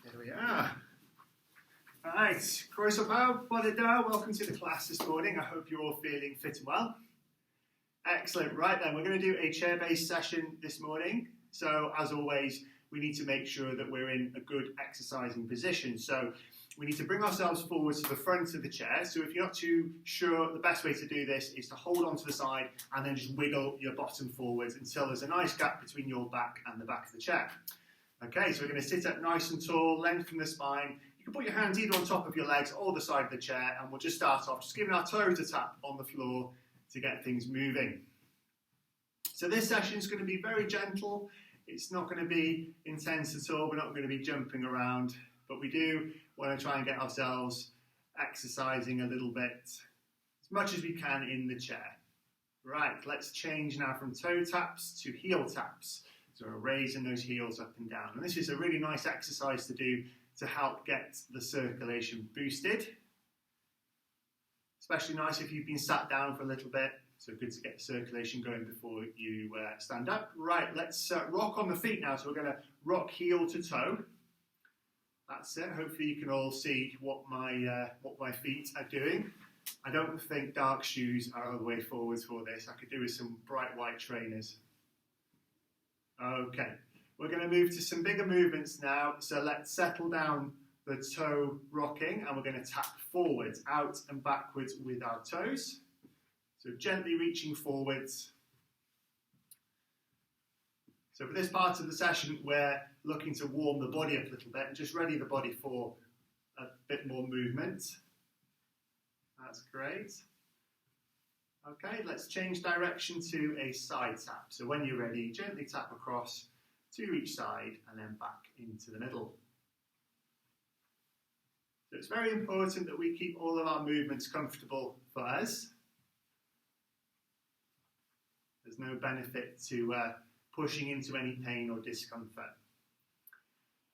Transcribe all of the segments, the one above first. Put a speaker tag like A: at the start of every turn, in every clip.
A: There we are. Right, croeso pawb, bore da, welcome to the class this morning. I hope you're all feeling fit and well. Excellent, right then, we're going to do a chair-based session this morning. So, as always, we need to make sure that we're in a good exercising position. So, we need to bring ourselves forward to the front of the chair. So, if you're not too sure, the best way to do this is to hold onto the side and then just wiggle your bottom forwards until there's a nice gap between your back and the back of the chair. Okay, so we're going to sit up nice and tall, lengthen the spine. You can put your hands either on top of your legs or the side of the chair, and we'll just start off just giving our toes a tap on the floor to get things moving. So this session is going to be very gentle. It's not going to be intense at all. We're not going to be jumping around, but we do want to try and get ourselves exercising a little bit, as much as we can in the chair. Right, let's change now from toe taps to heel taps. So we're raising those heels up and down. And this is a really nice exercise to do to help get the circulation boosted. Especially nice if you've been sat down for a little bit. So good to get the circulation going before you stand up. Right, let's rock on the feet now. So we're going to rock heel to toe. That's it. Hopefully you can all see what my feet are doing. I don't think dark shoes are the way forwards for this. I could do with some bright white trainers. Okay, we're going to move to some bigger movements now. So let's settle down the toe rocking, and we're going to tap forwards, out and backwards with our toes. So gently reaching forwards. So for this part of the session, we're looking to warm the body up a little bit and just ready the body for a bit more movement. That's great. Okay, let's change direction to a side tap. So when you're ready, gently tap across to each side and then back into the middle. So it's very important that we keep all of our movements comfortable for us. There's no benefit to pushing into any pain or discomfort.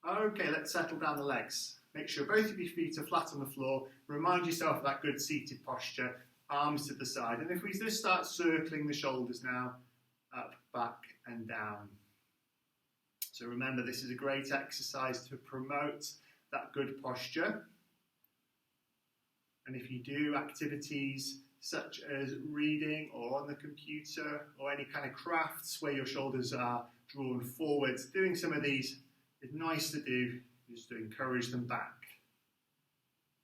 A: Okay, let's settle down the legs. Make sure both of your feet are flat on the floor. Remind yourself of that good seated posture. Arms to the side, and if we just start circling the shoulders now, up, back and down. So remember, this is a great exercise to promote that good posture. And if you do activities such as reading or on the computer or any kind of crafts where your shoulders are drawn forwards, doing some of these is nice to do, just to encourage them back.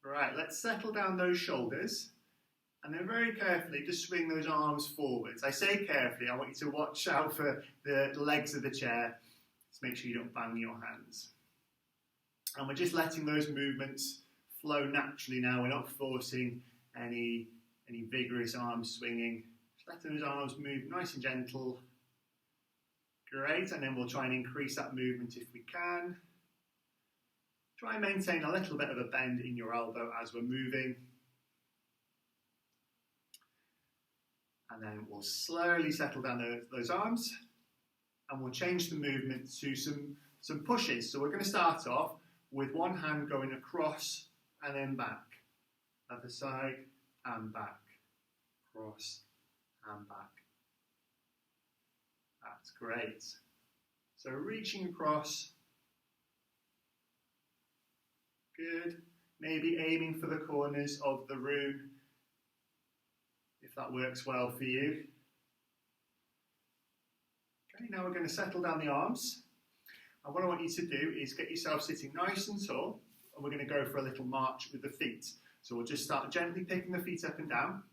A: Right, let's settle down those shoulders. And then very carefully, just swing those arms forwards. I say carefully, I want you to watch out for the legs of the chair. Just make sure you don't bang your hands. And we're just letting those movements flow naturally now. We're not forcing any vigorous arm swinging. Just letting those arms move nice and gentle. Great, and then we'll try and increase that movement if we can. Try and maintain a little bit of a bend in your elbow as we're moving. And then we'll slowly settle down those arms, and we'll change the movement to some pushes. So we're going to start off with one hand going across and then back. Other side and back. Cross and back. That's great. So reaching across. Good. Maybe aiming for the corners of the room, if that works well for you. Okay, now we're going to settle down the arms. And what I want you to do is get yourself sitting nice and tall, and we're going to go for a little march with the feet. So we'll just start gently picking the feet up and down.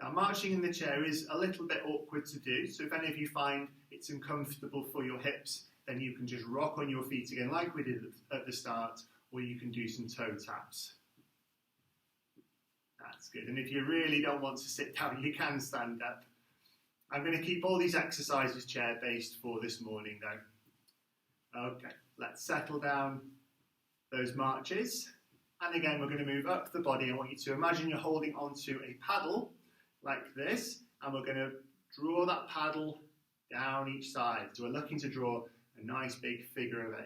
A: Now marching in the chair is a little bit awkward to do, so if any of you find it's uncomfortable for your hips, then you can just rock on your feet again like we did at the start, or you can do some toe taps. That's good. And if you really don't want to sit down, you can stand up. I'm going to keep all these exercises chair-based for this morning, though. Okay, let's settle down those marches. And again, we're going to move up the body. I want you to imagine you're holding onto a paddle like this, and we're going to draw that paddle down each side. So we're looking to draw a nice big figure of 8.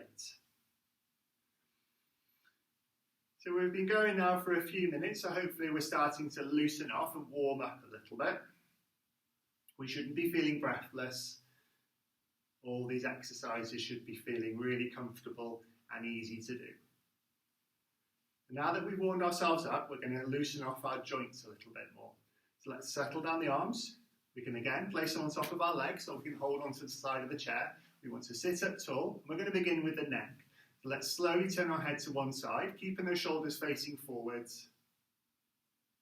A: So we've been going now for a few minutes, so hopefully we're starting to loosen off and warm up a little bit. We shouldn't be feeling breathless. All these exercises should be feeling really comfortable and easy to do. Now that we've warmed ourselves up, we're going to loosen off our joints a little bit more. So let's settle down the arms. We can again place them on top of our legs, or we can hold onto the side of the chair. We want to sit up tall. We're going to begin with the neck. So let's slowly turn our head to one side, keeping those shoulders facing forwards.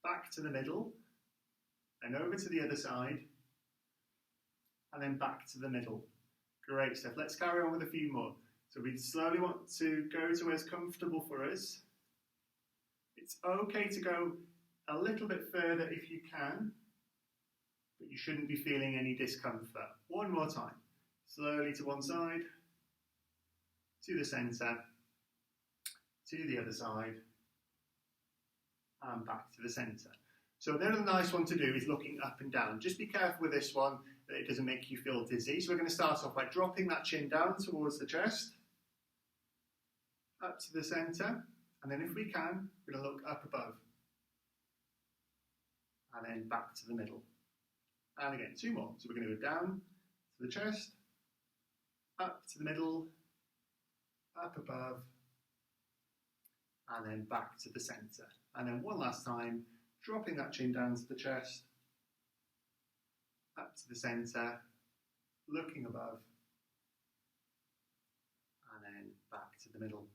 A: Back to the middle, and over to the other side, and then back to the middle. Great stuff. Let's carry on with a few more. So we slowly want to go to where it's comfortable for us. It's okay to go a little bit further if you can, but you shouldn't be feeling any discomfort. One more time. Slowly to one side, to the centre, to the other side, and back to the centre. So another nice one to do is looking up and down. Just be careful with this one that it doesn't make you feel dizzy. So we're going to start off by dropping that chin down towards the chest, up to the centre, and then if we can, we're going to look up above, and then back to the middle. And again, two more. So we're going to go down to the chest, up to the middle, up above, and then back to the centre. And then one last time, dropping that chin down to the chest, up to the centre, looking above, and then back to the middle.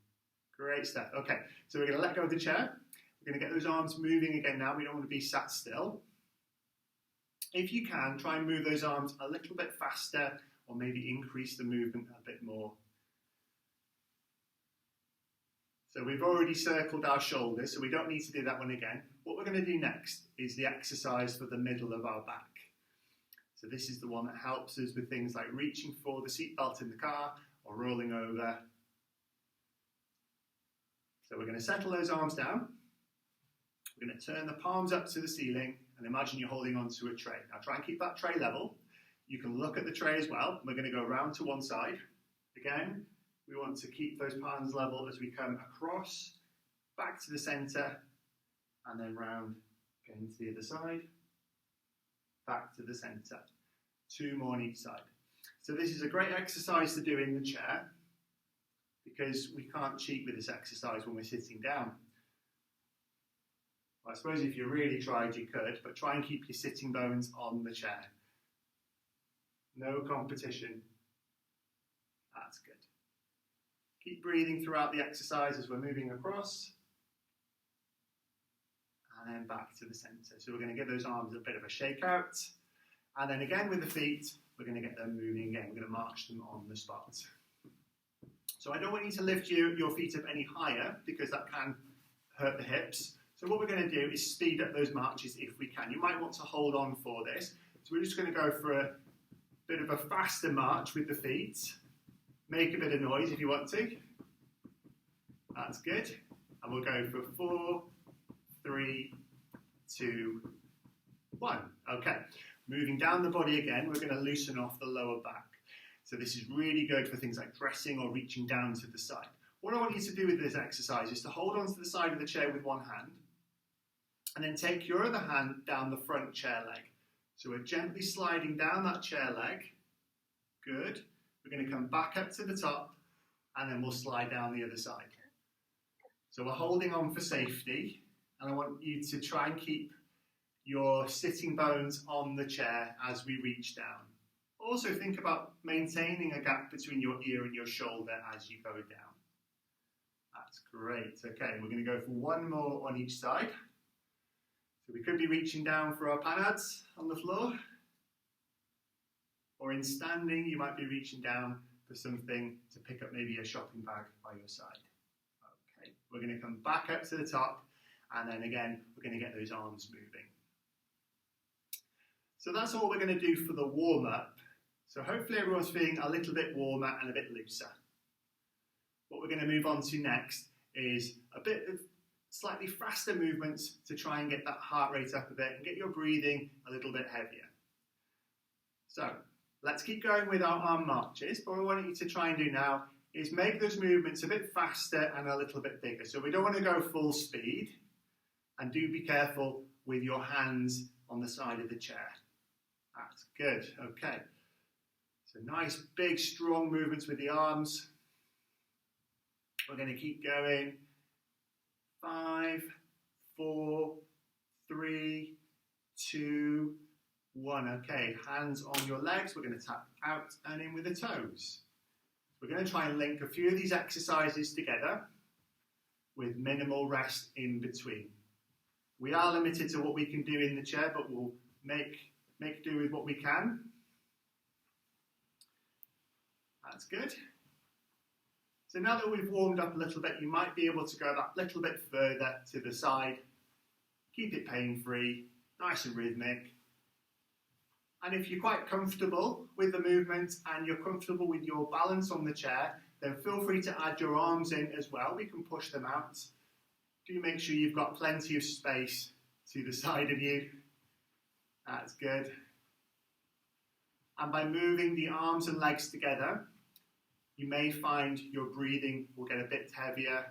A: Great stuff. Okay, so we're going to let go of the chair. We're going to get those arms moving again now. We don't want to be sat still. If you can, try and move those arms a little bit faster, or maybe increase the movement a bit more. So we've already circled our shoulders, so we don't need to do that one again. What we're going to do next is the exercise for the middle of our back. So this is the one that helps us with things like reaching for the seatbelt in the car or rolling over. So we're going to settle those arms down. We're going to turn the palms up to the ceiling and imagine you're holding onto a tray. Now try and keep that tray level. You can look at the tray as well. We're going to go around to one side. Again, we want to keep those palms level as we come across, back to the centre, and then round, going to the other side, back to the centre. Two more on each side. So this is a great exercise to do in the chair, because we can't cheat with this exercise when we're sitting down. Well, I suppose if you really tried, you could, but try and keep your sitting bones on the chair. No competition. That's good. Keep breathing throughout the exercise as we're moving across. And then back to the centre. So we're going to give those arms a bit of a shake out. And then again with the feet, we're going to get them moving again. We're going to march them on the spot. So I don't want you to lift your feet up any higher, because that can hurt the hips. So what we're going to do is speed up those marches if we can. You might want to hold on for this. So we're just going to go for a bit of a faster march with the feet. Make a bit of noise if you want to. That's good. And we'll go for 4, 3, 2, 1. Okay. Moving down the body again, we're going to loosen off the lower back. So this is really good for things like dressing or reaching down to the side. What I want you to do with this exercise is to hold onto the side of the chair with one hand, and then take your other hand down the front chair leg. So we're gently sliding down that chair leg. Good. We're going to come back up to the top, and then we'll slide down the other side. So we're holding on for safety, and I want you to try and keep your sitting bones on the chair as we reach down. Also think about maintaining a gap between your ear and your shoulder as you go down. That's great. Okay, we're going to go for one more on each side. So we could be reaching down for our panads on the floor. Or in standing, you might be reaching down for something to pick up, maybe a shopping bag by your side. Okay, we're going to come back up to the top, and then again, we're going to get those arms moving. So that's all we're going to do for the warm-up. So hopefully everyone's feeling a little bit warmer and a bit looser. What we're going to move on to next is a bit of slightly faster movements to try and get that heart rate up a bit and get your breathing a little bit heavier. So let's keep going with our arm marches, but what I want you to try and do now is make those movements a bit faster and a little bit bigger. So we don't want to go full speed, and do be careful with your hands on the side of the chair. That's good, okay. So nice, big, strong movements with the arms. We're going to keep going. 5, 4, 3, 2, 1. Okay, hands on your legs. We're going to tap out and in with the toes. We're going to try and link a few of these exercises together with minimal rest in between. We are limited to what we can do in the chair, but we'll make do with what we can. That's good. So now that we've warmed up a little bit, you might be able to go that little bit further to the side. Keep it pain-free, nice and rhythmic. And if you're quite comfortable with the movement and you're comfortable with your balance on the chair, then feel free to add your arms in as well. We can push them out. Do make sure you've got plenty of space to the side of you. That's good. And by moving the arms and legs together, you may find your breathing will get a bit heavier,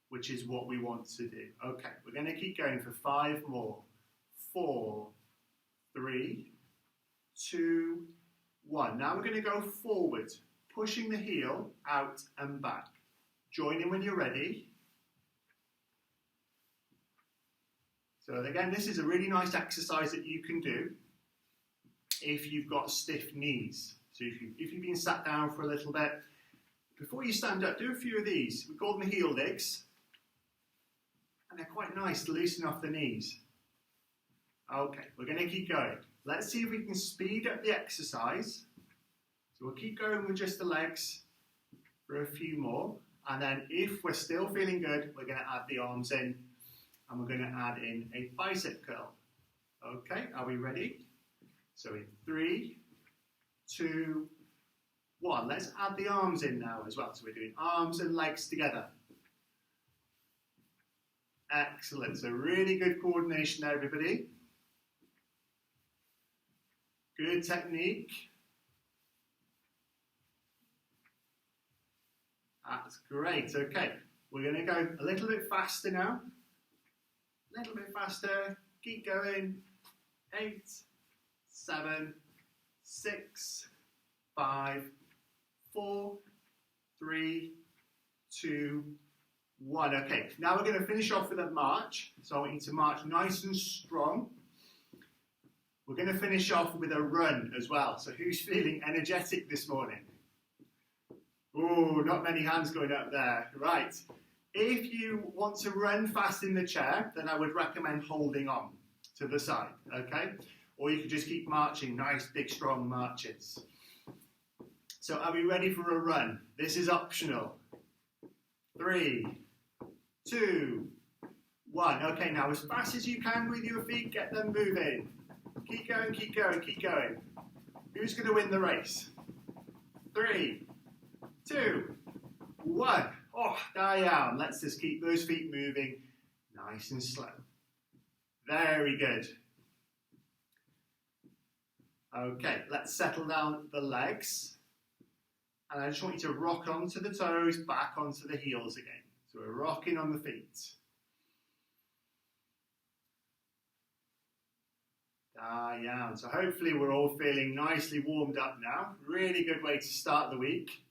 A: which is what we want to do. Okay, we're going to keep going for 5 more. 4, 3, 2, 1. Now we're going to go forward, pushing the heel out and back. Join in when you're ready. So again, this is a really nice exercise that you can do if you've got stiff knees. So if you've been sat down for a little bit, before you stand up, do a few of these. We call them heel digs. And they're quite nice to loosen off the knees. Okay, we're going to keep going. Let's see if we can speed up the exercise. So we'll keep going with just the legs for a few more. And then if we're still feeling good, we're going to add the arms in. And we're going to add in a bicep curl. Okay, are we ready? So in 3, 2, 1. Let's add the arms in now as well. So we're doing arms and legs together. Excellent. So really good coordination there, everybody. Good technique. That's great. Okay, we're going to go a little bit faster now. A little bit faster. Keep going. 8, 7, 6, 5, 4, 3, 2, 1. Okay, now we're going to finish off with a march. So I want you to march nice and strong. We're going to finish off with a run as well. So who's feeling energetic this morning? Oh, not many hands going up there. Right. If you want to run fast in the chair, then I would recommend holding on to the side, okay? Or you could just keep marching, nice, big, strong marches. So are we ready for a run? This is optional. 3, 2, 1. Okay, now as fast as you can with your feet, get them moving. Keep going, keep going, keep going. Who's going to win the race? 3, 2, 1. Oh, down. Let's just keep those feet moving nice and slow. Very good. Okay, let's settle down the legs. And I just want you to rock onto the toes, back onto the heels again. So we're rocking on the feet. Down. So hopefully we're all feeling nicely warmed up now. Really good way to start the week.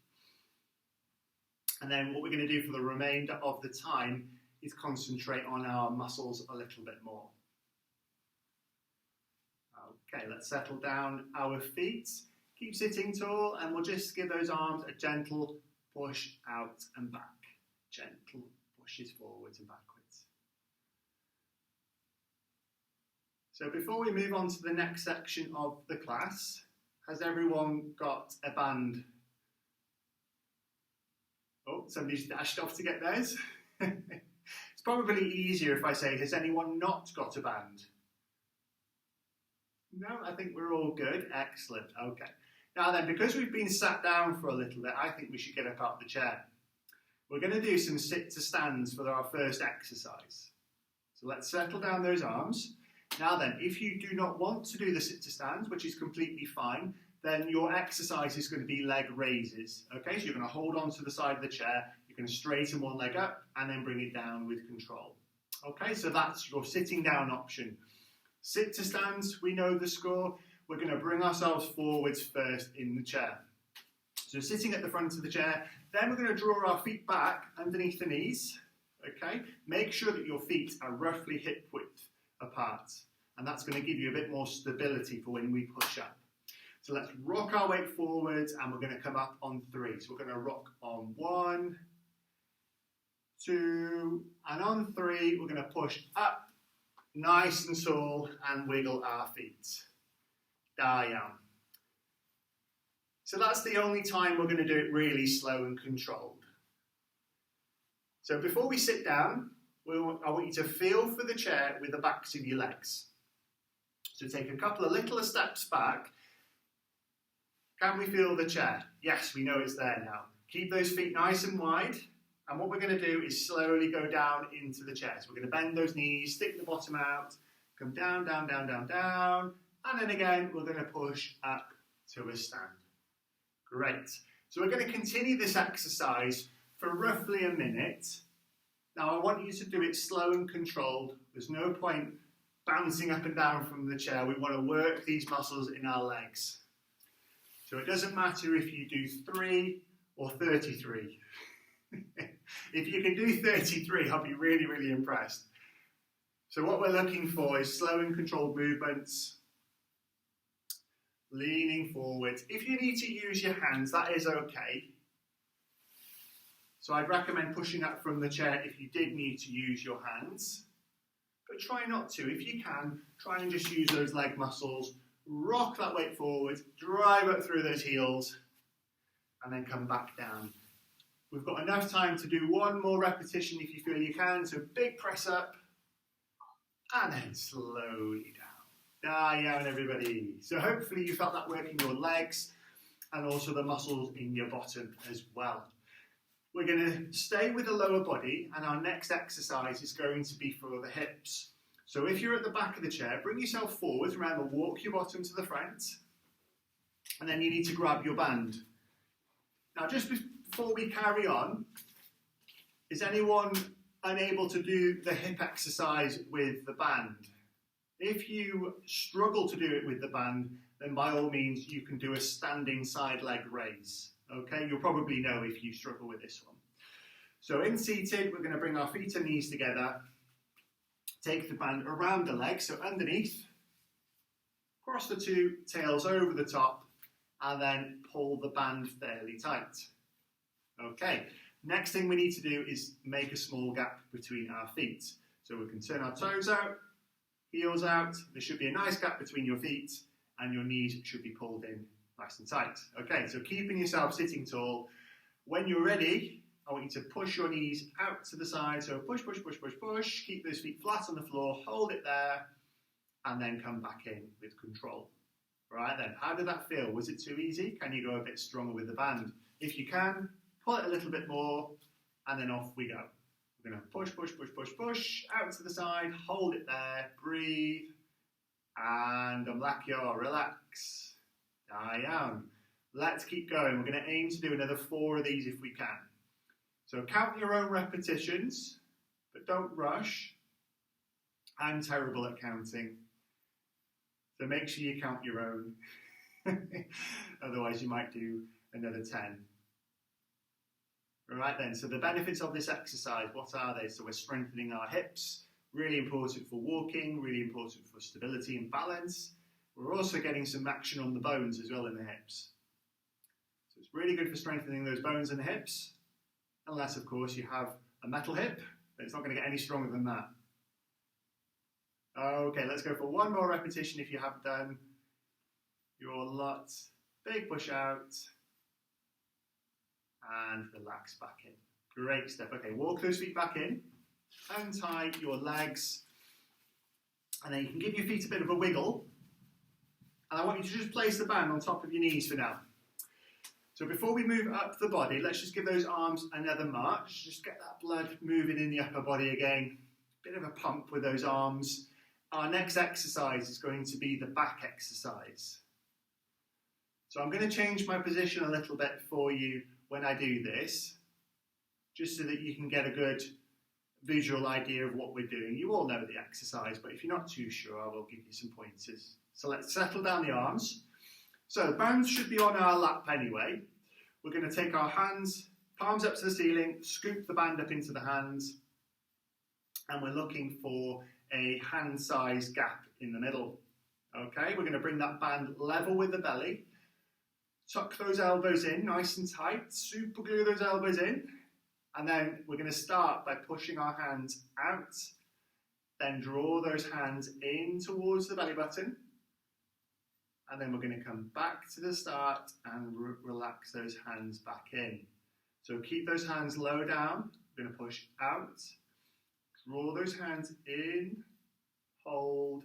A: And then what we're going to do for the remainder of the time is concentrate on our muscles a little bit more. Okay, let's settle down our feet. Keep sitting tall, and we'll just give those arms a gentle push out and back. Gentle pushes forwards and backwards. So before we move on to the next section of the class, has everyone got a band? Oh, somebody's dashed off to get theirs. It's probably easier if I say, has anyone not got a band? No, I think we're all good. Excellent. Okay. Now then, because we've been sat down for a little bit, I think we should get up out of the chair. We're going to do some sit to stands for our first exercise. So let's settle down those arms. Now then, if you do not want to do the sit to stands, which is completely fine, then your exercise is going to be leg raises. Okay, so you're going to hold on to the side of the chair, you're going to straighten one leg up and then bring it down with control. Okay, so that's your sitting down option. Sit to stands, we know the score. we're going to bring ourselves forwards first in the chair. So sitting at the front of the chair, then we're going to draw our feet back underneath the knees. Okay, make sure that your feet are roughly hip width apart, and that's going to give you a bit more stability for when we push up. So let's rock our weight forwards, and we're going to come up on 3. So we're going to rock on 1, 2, and on 3 we're going to push up nice and tall and wiggle our feet. Down. So that's the only time we're going to do it really slow and controlled. So before we sit down, I want you to feel for the chair with the backs of your legs. So take a couple of little steps back. Can we feel the chair? Yes, we know it's there now. Keep those feet nice and wide. And what we're going to do is slowly go down into the chair. So we're going to bend those knees, stick the bottom out, come down, down, down, down, down. And then again, we're going to push up to a stand. Great. So we're going to continue this exercise for roughly a minute. Now I want you to do it slow and controlled. There's no point bouncing up and down from the chair. We want to work these muscles in our legs. So it doesn't matter if you do 3 or 33. If you can do 33, I'll be really, really impressed. So what we're looking for is slow and controlled movements. Leaning forward. If you need to use your hands, that is okay. So I'd recommend pushing up from the chair if you did need to use your hands. But try not to. If you can, try and just use those leg muscles. Rock that weight forward, drive up through those heels, and then come back down. We've got enough time to do one more repetition if you feel you can. So big press up, and then slowly down. Down, everybody. So hopefully you felt that working your legs and also the muscles in your bottom as well. We're going to stay with the lower body, and our next exercise is going to be for the hips. So if you're at the back of the chair, bring yourself forward, remember, walk your bottom to the front, and then you need to grab your band. Now just before we carry on, is anyone unable to do the hip exercise with the band? If you struggle to do it with the band, then by all means you can do a standing side leg raise. Okay, you'll probably know if you struggle with this one. So in seated, we're going to bring our feet and knees together, take the band around the legs, so underneath, cross the two tails over the top, and then pull the band fairly tight. Okay, next thing we need to do is make a small gap between our feet. So we can turn our toes out, heels out. There should be a nice gap between your feet, and your knees should be pulled in nice and tight. Okay, so keeping yourself sitting tall. When you're ready, I want you to push your knees out to the side. So push, push, push, push, push. Keep those feet flat on the floor. Hold it there, and then come back in with control. Right then, how did that feel? Was it too easy? Can you go a bit stronger with the band? If you can, pull it a little bit more, and then off we go. We're going to push, push, push, push, push, out to the side, hold it there, breathe, and relax. Down. Let's keep going. We're going to aim to do another 4 of these if we can. So count your own repetitions, but don't rush. I'm terrible at counting, so make sure you count your own. Otherwise you might do another 10. Alright then, so the benefits of this exercise, what are they? So we're strengthening our hips, really important for walking, really important for stability and balance. We're also getting some action on the bones as well in the hips. So it's really good for strengthening those bones in the hips, unless of course you have a metal hip, but it's not going to get any stronger than that. Okay, let's go for one more repetition if you have done your lot. Big push out. And relax back in. Great stuff. Okay, walk those feet back in. Untie your legs. And then you can give your feet a bit of a wiggle. And I want you to just place the band on top of your knees for now. So before we move up the body, let's just give those arms another march. Just get that blood moving in the upper body again. Bit of a pump with those arms. Our next exercise is going to be the back exercise. So I'm going to change my position a little bit for you when I do this, just so that you can get a good visual idea of what we're doing. You all know the exercise, but if you're not too sure, I will give you some pointers So let's settle down the arms. So the bands should be on our lap anyway. We're going to take our hands, palms up to the ceiling, scoop the band up into the hands, and we're looking for a hand-sized gap in the middle. Okay, we're going to bring that band level with the belly. Tuck those elbows in nice and tight, super glue those elbows in, and then we're going to start by pushing our hands out, then draw those hands in towards the belly button, and then we're going to come back to the start and relax those hands back in. So keep those hands low down, we're going to push out, draw those hands in, hold,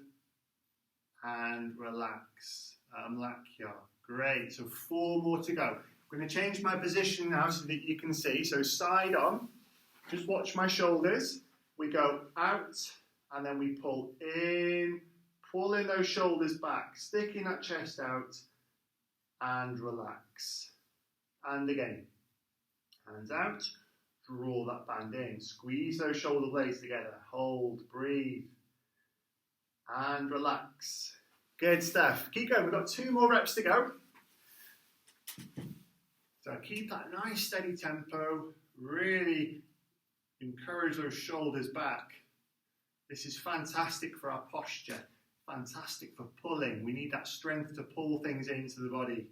A: and relax. Lakya. Great, so 4 more to go. I'm going to change my position now so that you can see. So side on, just watch my shoulders. We go out and then we pull in, pulling those shoulders back, sticking that chest out and relax. And again, hands out, draw that band in, squeeze those shoulder blades together, hold, breathe and relax. Good stuff. Keep going. We've got 2 more reps to go. So keep that nice steady tempo. Really encourage those shoulders back. This is fantastic for our posture. Fantastic for pulling. We need that strength to pull things into the body.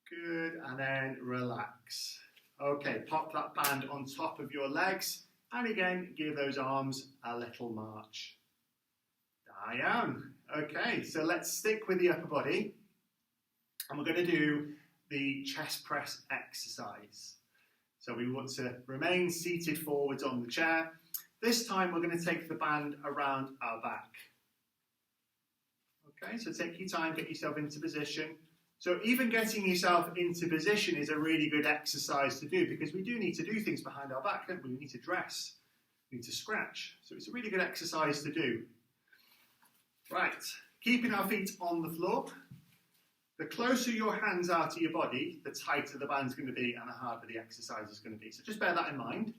A: Good. And then relax. Okay, pop that band on top of your legs. And again, give those arms a little march. Down. Okay, so let's stick with the upper body. And we're going to do the chest press exercise. So we want to remain seated forwards on the chair. This time we're going to take the band around our back. Okay, so take your time, get yourself into position. So even getting yourself into position is a really good exercise to do because we do need to do things behind our back, don't we? We need to dress, we need to scratch. So it's a really good exercise to do. Right, keeping our feet on the floor. The closer your hands are to your body, the tighter the band's going to be and the harder the exercise is going to be. So just bear that in mind.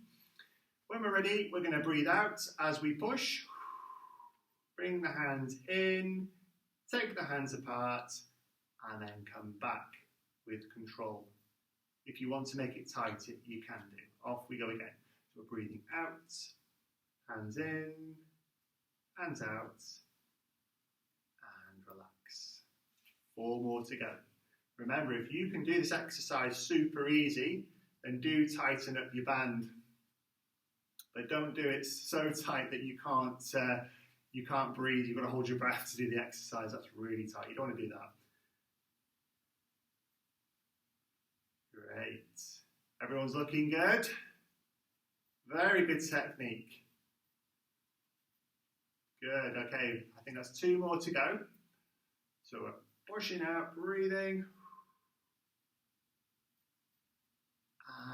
A: When we're ready, we're going to breathe out as we push. Bring the hands in, take the hands apart, and then come back with control. If you want to make it tighter, you can do. Off we go again. So we're breathing out, hands in, hands out, and relax. 4 more to go. Remember, if you can do this exercise super easy, then do tighten up your band. But don't do it so tight that you can't breathe. You've got to hold your breath to do the exercise. That's really tight. You don't want to do that. Great. Everyone's looking good. Very good technique. Good. Okay. I think that's 2 more to go. So we're pushing out, breathing.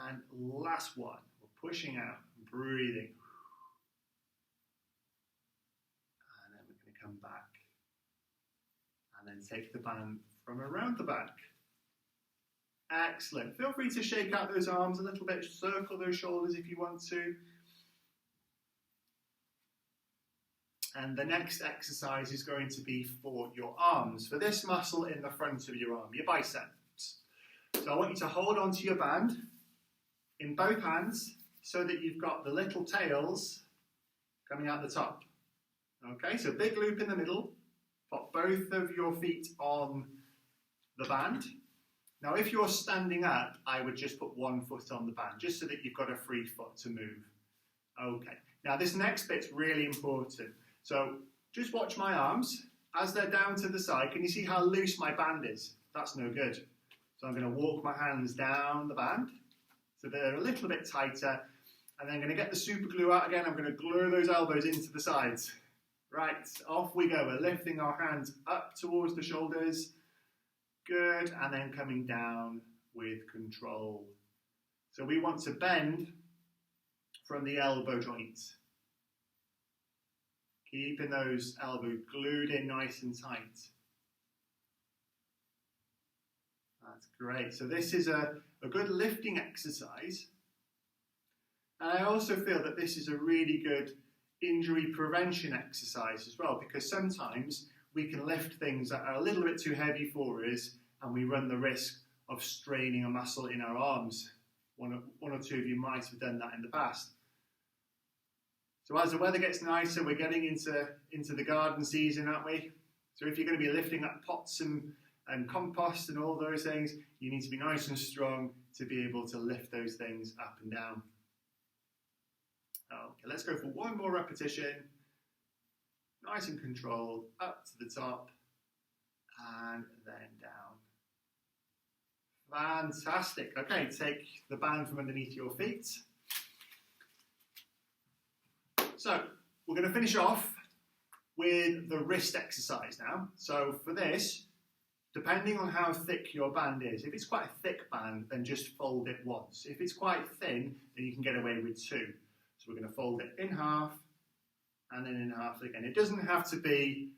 A: And last one. We're pushing out, breathing. And then we're going to come back. And then take the band from around the back. Excellent. Feel free to shake out those arms a little bit, circle those shoulders if you want to. And the next exercise is going to be for your arms, for this muscle in the front of your arm, your biceps. So I want you to hold onto your band in both hands so that you've got the little tails coming out the top. Okay, so big loop in the middle. Put both of your feet on the band. Now, if you're standing up, I would just put 1 foot on the band, just so that you've got a free foot to move. Okay, now this next bit's really important. So just watch my arms. As they're down to the side, can you see how loose my band is? That's no good. So I'm going to walk my hands down the band, so they're a little bit tighter. And then I'm going to get the super glue out again. I'm going to glue those elbows into the sides. Right, off we go. We're lifting our hands up towards the shoulders. Good, and then coming down with control. So we want to bend from the elbow joint. Keeping those elbows glued in nice and tight. That's great. So this is a good lifting exercise. And I also feel that this is a really good injury prevention exercise as well, because sometimes we can lift things that are a little bit too heavy for us and we run the risk of straining a muscle in our arms. One or two of you might have done that in the past. So as the weather gets nicer, we're getting into the garden season, aren't we? So if you're going to be lifting up pots and compost and all those things, you need to be nice and strong to be able to lift those things up and down. Okay, let's go for one more repetition. Nice and controlled, up to the top and then down. Fantastic. Okay, take the band from underneath your feet. So we're going to finish off with the wrist exercise now. So for this, depending on how thick your band is, if it's quite a thick band, then just fold it once. If it's quite thin, then you can get away with two. So we're going to fold it in half and then in half again. It doesn't have to be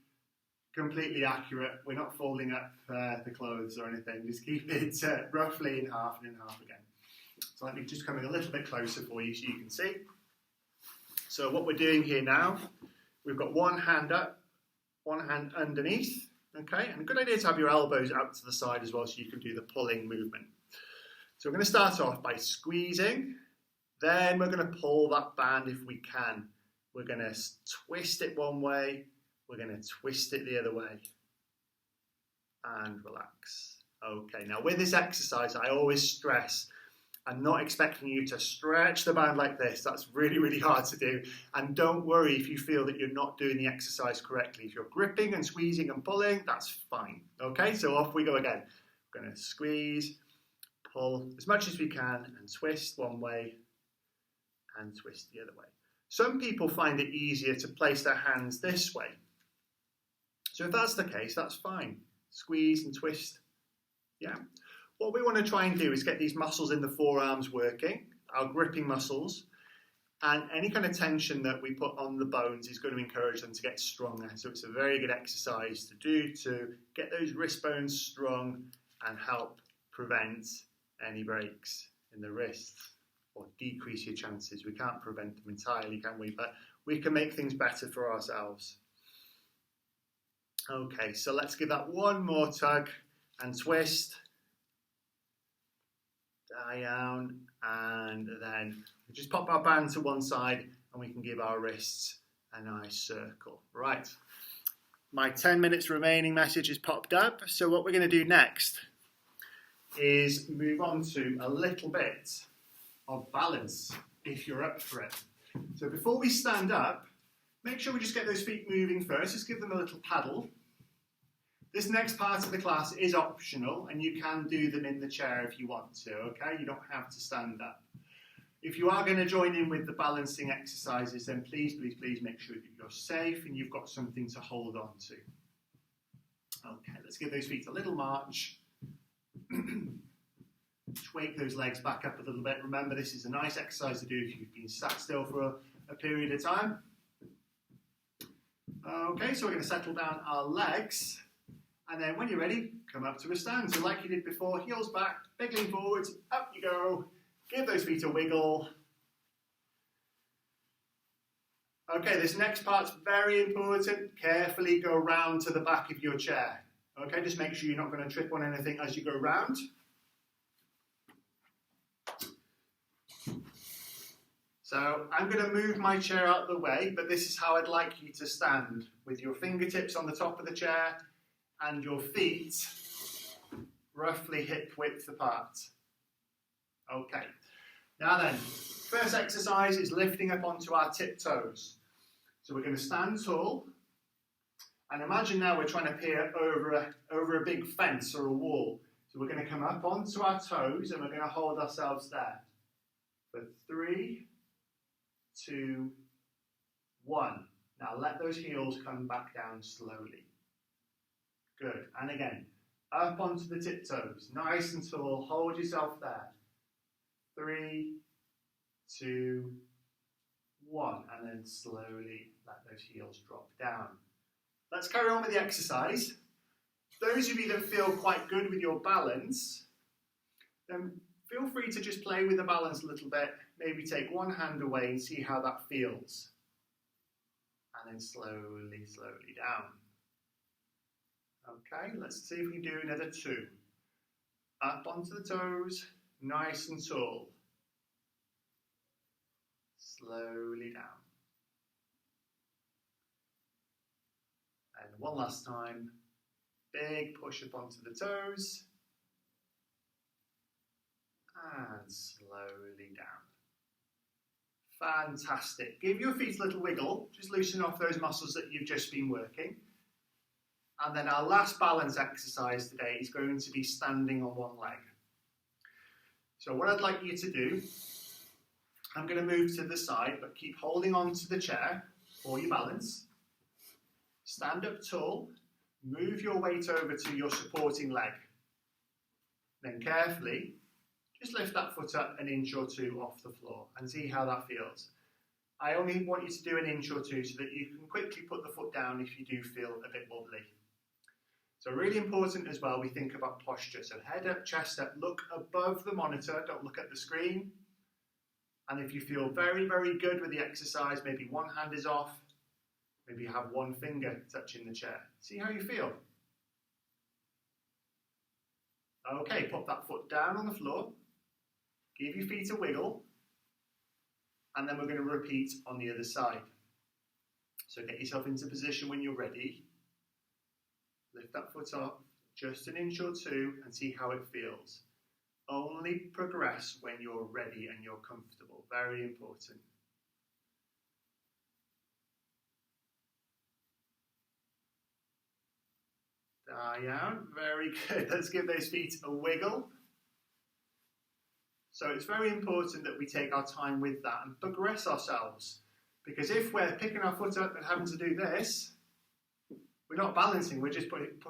A: completely accurate. We're not folding up the clothes or anything. Just keep it roughly in half and in half again. So let me just come in a little bit closer for you so you can see. So what we're doing here now, we've got one hand up, one hand underneath, okay? And a good idea to have your elbows out to the side as well so you can do the pulling movement. So we're going to start off by squeezing, then we're going to pull that band if we can. We're going to twist it one way, we're going to twist it the other way, and relax. Okay, now with this exercise, I always stress, I'm not expecting you to stretch the band like this. That's really, really hard to do. And don't worry if you feel that you're not doing the exercise correctly. If you're gripping and squeezing and pulling, that's fine. Okay, so off we go again. We're going to squeeze, pull as much as we can, and twist one way and twist the other way. Some people find it easier to place their hands this way. So if that's the case, that's fine. Squeeze and twist. Yeah. What we want to try and do is get these muscles in the forearms working, our gripping muscles, and any kind of tension that we put on the bones is going to encourage them to get stronger. So it's a very good exercise to do to get those wrist bones strong and help prevent any breaks in the wrists or decrease your chances. We can't prevent them entirely, can we? But we can make things better for ourselves. Okay, so let's give that one more tug and twist. Down, and then we just pop our band to one side and we can give our wrists a nice circle. Right, my 10 minutes remaining message is popped up. So what we're going to do next is move on to a little bit of balance, if you're up for it. So before we stand up, make sure we just get those feet moving first. Just give them a little paddle. This next part of the class is optional and you can do them in the chair if you want to, okay? You don't have to stand up. If you are going to join in with the balancing exercises, then please, please, please make sure that you're safe and you've got something to hold on to. Okay, let's give those feet a little march. Wake those legs back up a little bit. Remember, this is a nice exercise to do if you've been sat still for a period of time. Okay, so we're going to settle down our legs. And then when you're ready, come up to a stand. So like you did before, heels back, big lean forwards, up you go. Give those feet a wiggle. Okay, this next part's very important. Carefully go round to the back of your chair. Okay, just make sure you're not going to trip on anything as you go round. So I'm going to move my chair out of the way, but this is how I'd like you to stand, with your fingertips on the top of the chair and your feet roughly hip width apart. Okay, now then, first exercise is lifting up onto our tiptoes. So we're going to stand tall, and imagine now we're trying to peer over a big fence or a wall. So we're going to come up onto our toes and we're going to hold ourselves there for 3, 2, 1. Now let those heels come back down slowly. Good. And again, up onto the tiptoes, nice and tall. Hold yourself there. 3, 2, 1. And then slowly let those heels drop down. Let's carry on with the exercise. Those of you that feel quite good with your balance, then feel free to just play with the balance a little bit. Maybe take one hand away and see how that feels. and then slowly, slowly down. Okay, let's see if we can do another 2. Up onto the toes, nice and tall. Slowly down. And one last time, big push up onto the toes, and slowly down. Fantastic. Give your feet a little wiggle, just loosen off those muscles that you've just been working. And then our last balance exercise today is going to be standing on one leg. So what I'd like you to do, I'm going to move to the side, but keep holding on to the chair for your balance. Stand up tall, move your weight over to your supporting leg. Then carefully, just lift that foot up an inch or 2 off the floor and see how that feels. I only want you to do an inch or 2 so that you can quickly put the foot down if you do feel a bit wobbly. So really important as well, we think about posture. So head up, chest up, look above the monitor, don't look at the screen. And if you feel very, very good with the exercise, maybe one hand is off, maybe you have one finger touching the chair. See how you feel. Okay, put that foot down on the floor, give your feet a wiggle, and then we're going to repeat on the other side. So get yourself into position when you're ready. Lift that foot up just an inch or 2 and see how it feels. Only progress when you're ready and you're comfortable. Very important. Down. Very good. Let's give those feet a wiggle. So it's very important that we take our time with that and progress ourselves. Because if we're picking our foot up and having to do this, we're not balancing, we're just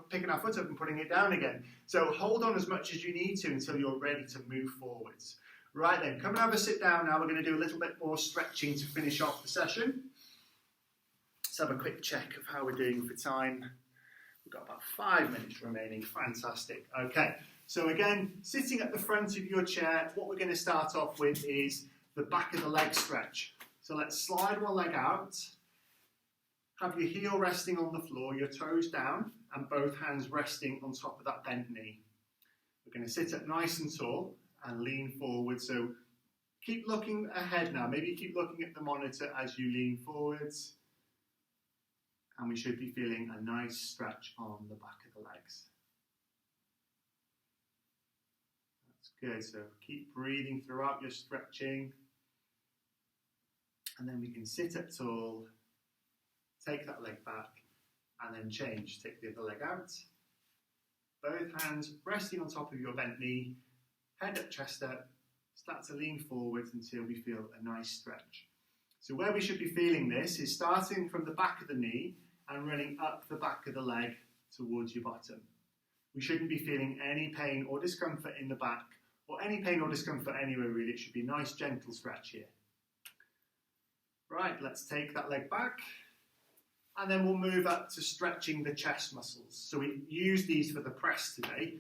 A: picking our foot up and putting it down again. So hold on as much as you need to until you're ready to move forwards. Right then, come and have a sit down now. We're going to do a little bit more stretching to finish off the session. Let's have a quick check of how we're doing for time. We've got about 5 minutes remaining. Fantastic. Okay, so again, sitting at the front of your chair, what we're going to start off with is the back of the leg stretch. So let's slide one leg out. Have your heel resting on the floor, your toes down, and both hands resting on top of that bent knee. We're going to sit up nice and tall and lean forward. So keep looking ahead now. Maybe keep looking at the monitor as you lean forwards. And we should be feeling a nice stretch on the back of the legs. That's good. So keep breathing throughout your stretching. And then we can sit up tall. Take that leg back and then change. Take the other leg out. Both hands resting on top of your bent knee. Head up, chest up. Start to lean forwards until we feel a nice stretch. So where we should be feeling this is starting from the back of the knee and running up the back of the leg towards your bottom. We shouldn't be feeling any pain or discomfort in the back or any pain or discomfort anywhere really. It should be a nice gentle stretch here. Right, let's take that leg back. And then we'll move up to stretching the chest muscles. So we use these for the press today.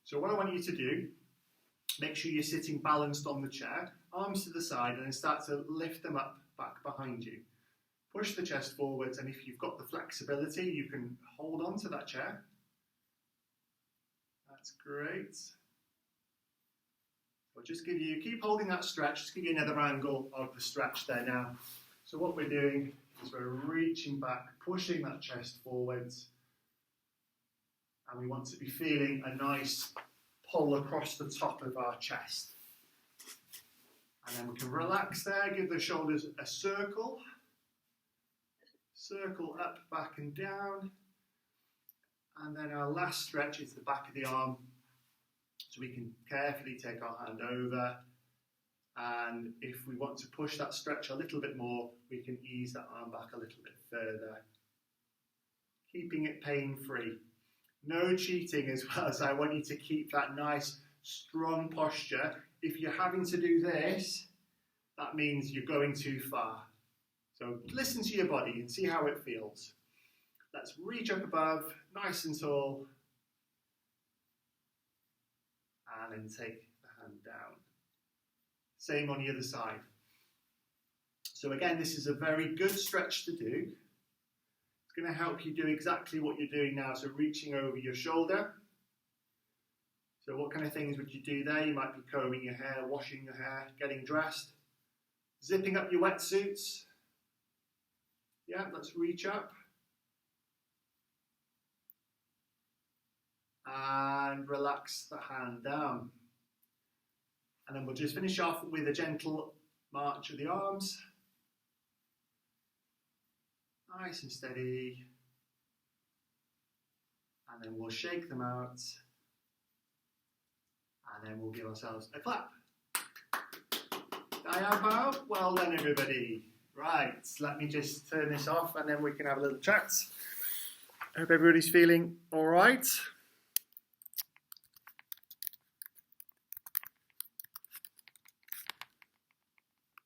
A: So what I want you to do, make sure you're sitting balanced on the chair, arms to the side, and then start to lift them up back behind you. Push the chest forwards, and if you've got the flexibility, you can hold on to that chair. That's great. I'll just keep holding that stretch, just give you another angle of the stretch there now. So what we're doing is we're reaching back, pushing that chest forwards, and we want to be feeling a nice pull across the top of our chest. And then we can relax there, give the shoulders a circle up, back and down. And then our last stretch is the back of the arm. So we can carefully take our hand over. And if we want to push that stretch a little bit more, we can ease that arm back a little bit further. Keeping it pain-free. No cheating as well, so I want you to keep that nice, strong posture. If you're having to do this, that means you're going too far. So listen to your body and see how it feels. Let's reach up above, nice and tall. And then take the hand down. Same on the other side. So again, this is a very good stretch to do. going to help you do exactly what you're doing now, so reaching over your shoulder. So what kind of things would you do there? You might be combing your hair, washing your hair, getting dressed, zipping up your wetsuits. Yeah, let's reach up. And relax the hand down. And then we'll just finish off with a gentle march of the arms. Nice and steady. And then we'll shake them out. And then we'll give ourselves a clap. Daya Pao, well done everybody. Right, let me just turn this off and then we can have a little chat. I hope everybody's feeling all right.